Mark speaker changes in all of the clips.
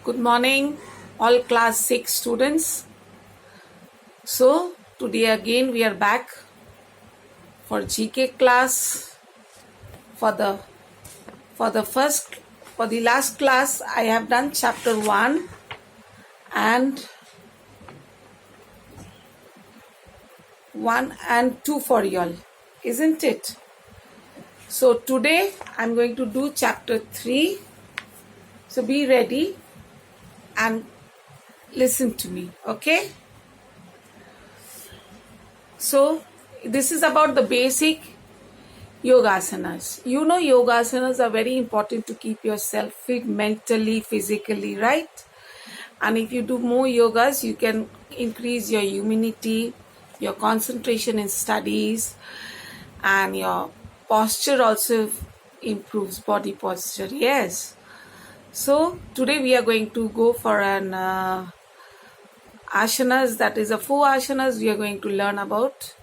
Speaker 1: Good morning, all class 6 students. So, today again we are back for GK class. For the last class I have done chapter 1 and 2 for y'all, isn't it? So today I'm going to do chapter 3. So be ready and listen to me, okay? So this is about the basic yogasanas. You know, yogasanas are very important to keep yourself fit mentally, physically, right? And if you do more yogas, you can increase your immunity, your concentration in studies, and your posture also improves, body posture. Yes. So today we are going to go for an asanas, that is a 4 asanas. We are going to learn about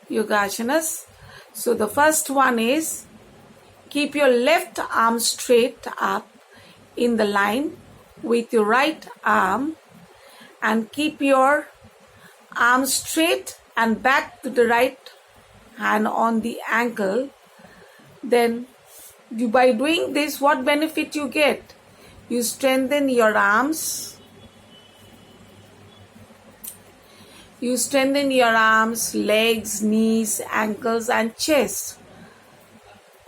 Speaker 1: yoga asanas. So the first one is keep your left arm straight up in the line with your right arm and keep your arm straight and back to the right hand on the ankle. Then by doing this, what benefit you get? You strengthen your arms. You strengthen your arms, legs, knees, ankles and chest.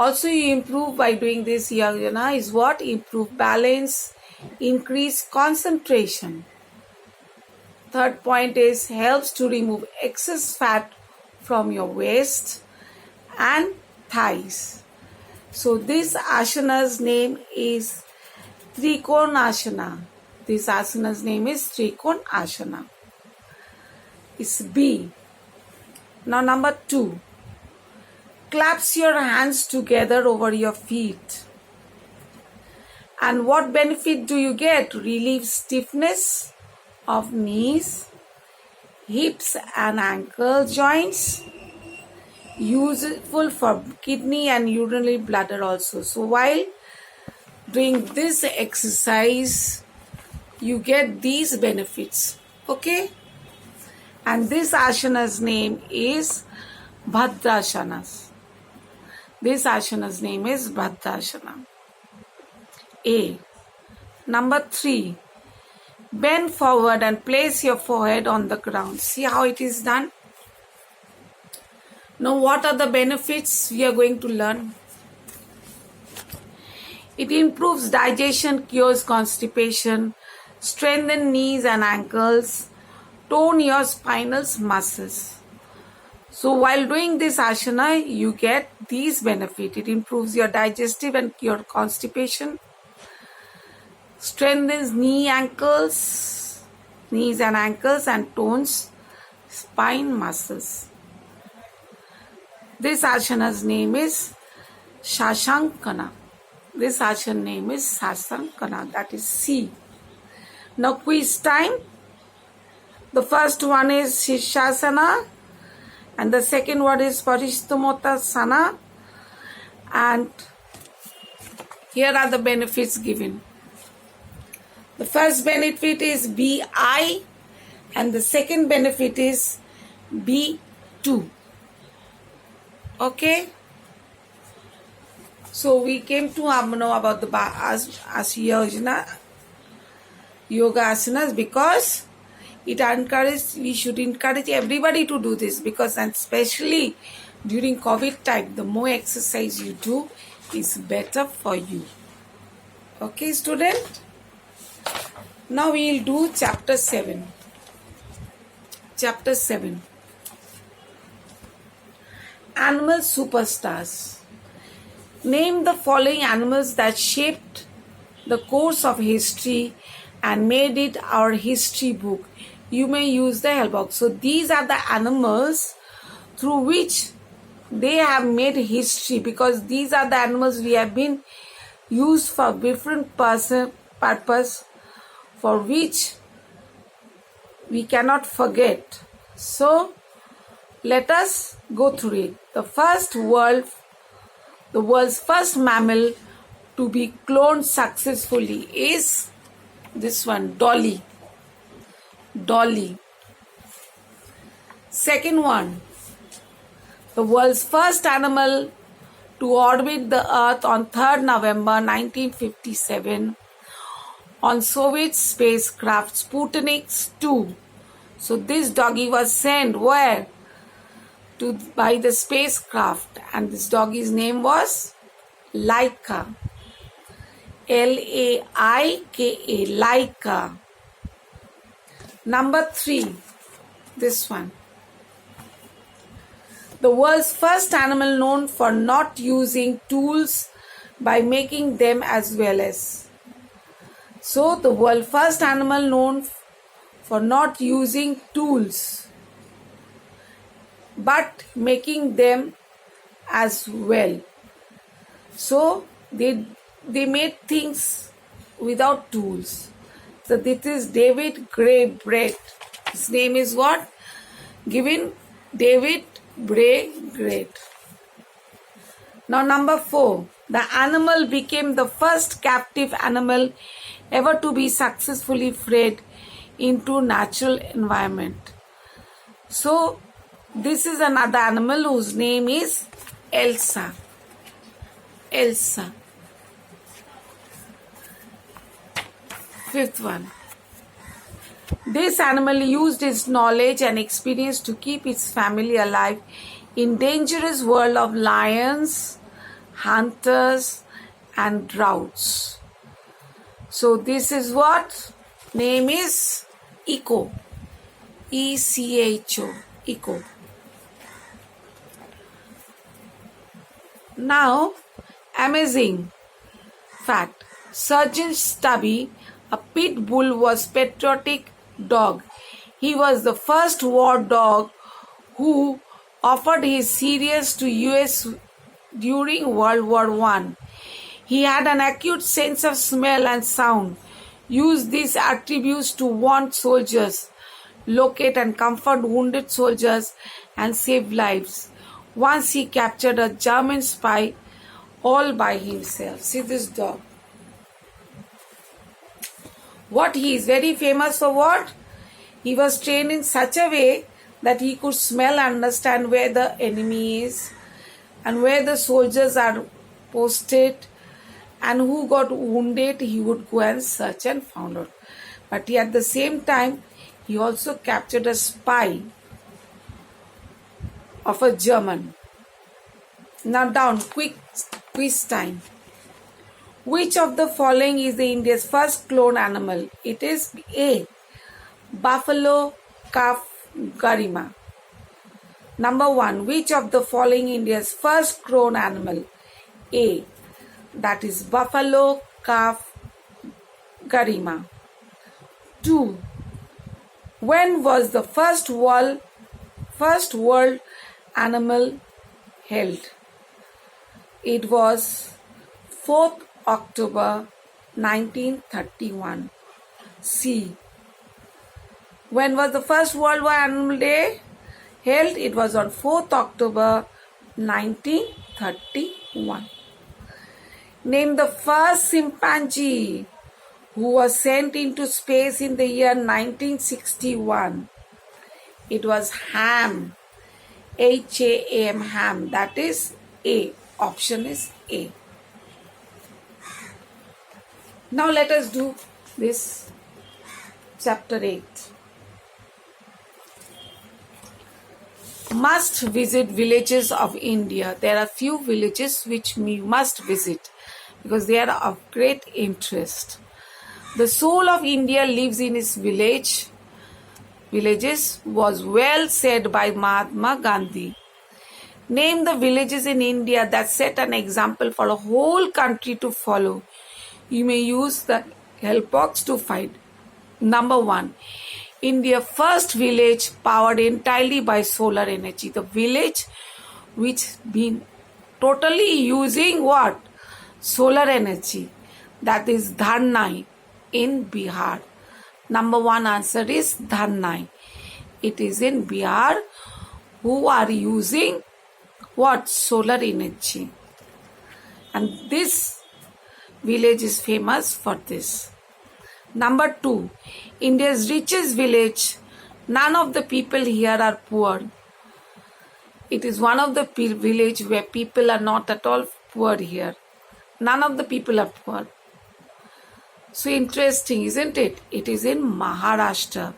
Speaker 1: Also you improve by doing this yogana is what? Improve balance, increase concentration. Third point is helps to remove excess fat from your waist and thighs. So this asana's name is Trikonasana. This asana's name is Trikonasana. It's B. Now number 2. Clasp your hands together over your feet. And what benefit do you get? Relieve stiffness of knees, hips and ankle joints. Useful for kidney and urinary bladder also. So while doing this exercise, you get these benefits. Okay? And this asana's name is Bhadrasana. This asana's name is Bhadrasana. A. Number 3. Bend forward and place your forehead on the ground. See how it is done? Now what are the benefits we are going to learn? It improves digestion, cures constipation, strengthens knees and ankles, tone your spinal muscles. So while doing this asana, you get these benefits. It improves your digestive and cure constipation, strengthens knees and ankles and tones spine muscles. This asana's name is Shashankana. This asana name is Shashankana, that is C. Now quiz time. The first one is Shirshasana and the second one is Parishtamottasana, and here are the benefits given. The first benefit is BI and the second benefit is B2. Okay? So we came to know about the yoga asanas because we should encourage everybody to do this, because and especially during COVID time, the more exercise you do is better for you. Okay, student? Now we will do chapter 7. Chapter 7. Animal superstars. Name the following animals that shaped the course of history and made it our history book. You may use the help box. So these are the animals through which they have made history, because these are the animals we have been used for different purpose for which we cannot forget. So let us go through it. The world's first mammal to be cloned successfully is This one, Dolly. Dolly. Second one, the world's first animal to orbit the Earth on 3rd November 1957 on Soviet spacecraft Sputnik 2. So this doggy was sent where? By the spacecraft, and this doggy's name was Laika. Laika. Laika. Number 3, this one. The world's first animal known for not using tools by making them as well as. So the world's first animal known for not using tools but making them as well. So they made things without tools. So this is David Gray Brett. His name is what? Given David Gray Brett. Now number 4. The animal became the first captive animal ever to be successfully freed into natural environment. So this is another animal whose name is Elsa. Elsa. 5th one. This animal used its knowledge and experience to keep its family alive in dangerous world of lions, hunters and droughts. So this is what? Name is Echo. Echo. Echo. Now, amazing fact. Sergeant Stubby, a pit bull, was patriotic dog. He was the first war dog who offered his service to US during World War I. He had an acute sense of smell and sound, used these attributes to warn soldiers, locate and comfort wounded soldiers, and save lives. Once he captured a German spy all by himself. See this dog. What he is very famous for what? He was trained in such a way that he could smell and understand where the enemy is and where the soldiers are posted and who got wounded. He would go and search and found out. But at the same time, he also captured a spy of a German. Now down, quick quiz time. Which of the following is the India's first cloned animal? It is A. Buffalo calf garima. Number 1. Which of the following India's first cloned animal? A. That is buffalo calf garima. 2. When was the first world animal held? It was 4th October 1931. C. When was the first World War Animal Day held? It was on 4th October 1931. Name the first chimpanzee who was sent into space in the year 1961. It was Ham. Ham. Ham. That is A. Option is A. Now let us do this chapter 8. Must visit villages of India. There are few villages which we must visit because they are of great interest. The soul of India lives in its villages was well said by Mahatma Gandhi. Name the villages in India that set an example for a whole country to follow. You may use the help box to find. Number 1. India first village powered entirely by solar energy. The village which been totally using what? Solar energy. That is Dharnai in Bihar. Number 1 answer is Dharnai. It is in Bihar who are using what? Solar energy. And this village is famous for this. Number 2, India's richest village. None of the people here are poor. It is one of the village where people are not at all poor here. None of the people are poor. So interesting, isn't it? It is in Maharashtra.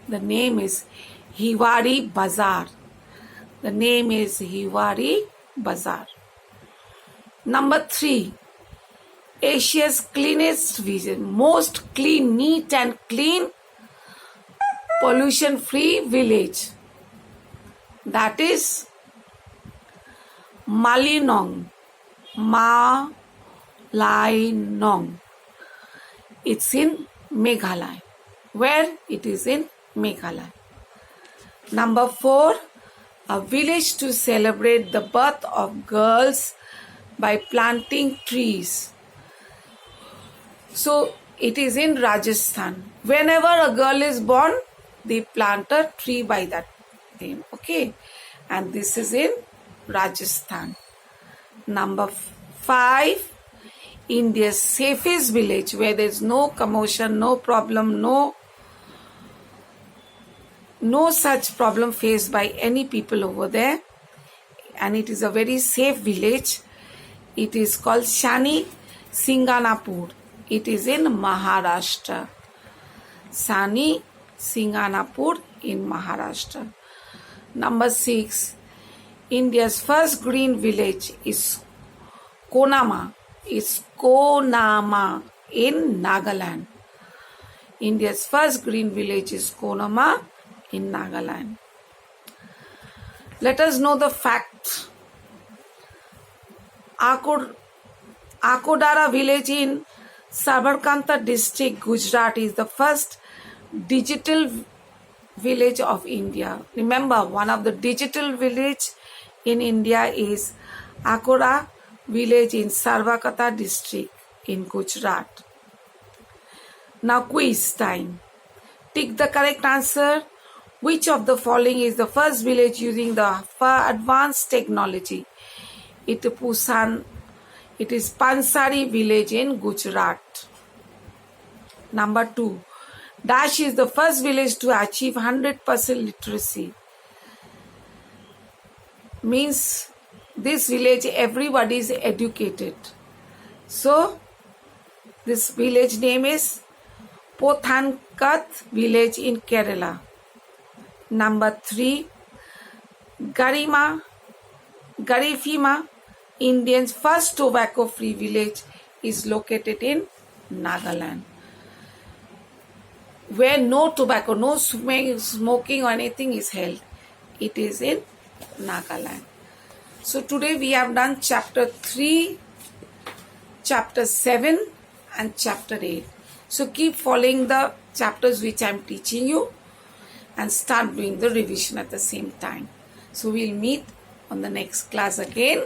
Speaker 1: The name is Hiwari Bazar. The name is Hiwari Bazar. Number 3, Asia's cleanest village, most clean, neat and clean, pollution-free village. That is Malinog. Malinog. It's in Meghalaya. Where? It is in Meghalaya. Number 4, a village to celebrate the birth of girls by planting trees. So it is in Rajasthan. Whenever a girl is born, they plant a tree by that name. Okay. And this is in Rajasthan. Number 5, India's safest village where there is no commotion, no problem, no such problem faced by any people over there. And it is a very safe village. It is called Shani Singanapur. It is in Maharashtra. Shani Singanapur in Maharashtra. Number 6, India's first green village is Konama. It's Konama in Nagaland. India's first green village is Konama in Nagaland. Let us know the fact. Akodara village in Sabarkantha district, Gujarat is the first digital village of India. Remember, one of the digital village in India is Akodara village in Sabarkantha district in Gujarat. Now quiz time. Tick the correct answer. Which of the following is the first village using the advanced technology? It is Pansari village in Gujarat. Number 2. Dash is the first village to achieve 100% literacy. Means this village everybody is educated. So this village name is Pothankat village in Kerala. Number 3. Garifima, India's first tobacco-free village, is located in Nagaland, where no tobacco, no smoking or anything is held. It is in Nagaland. So today we have done chapter 3, chapter 7 and chapter 8. So keep following the chapters which I am teaching you and start doing the revision at the same time. So we'll meet on the next class again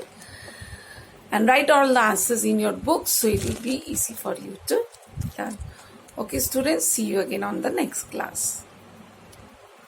Speaker 1: and write all the answers in your books so it will be easy for you to learn. Okay students, see you again on the next class.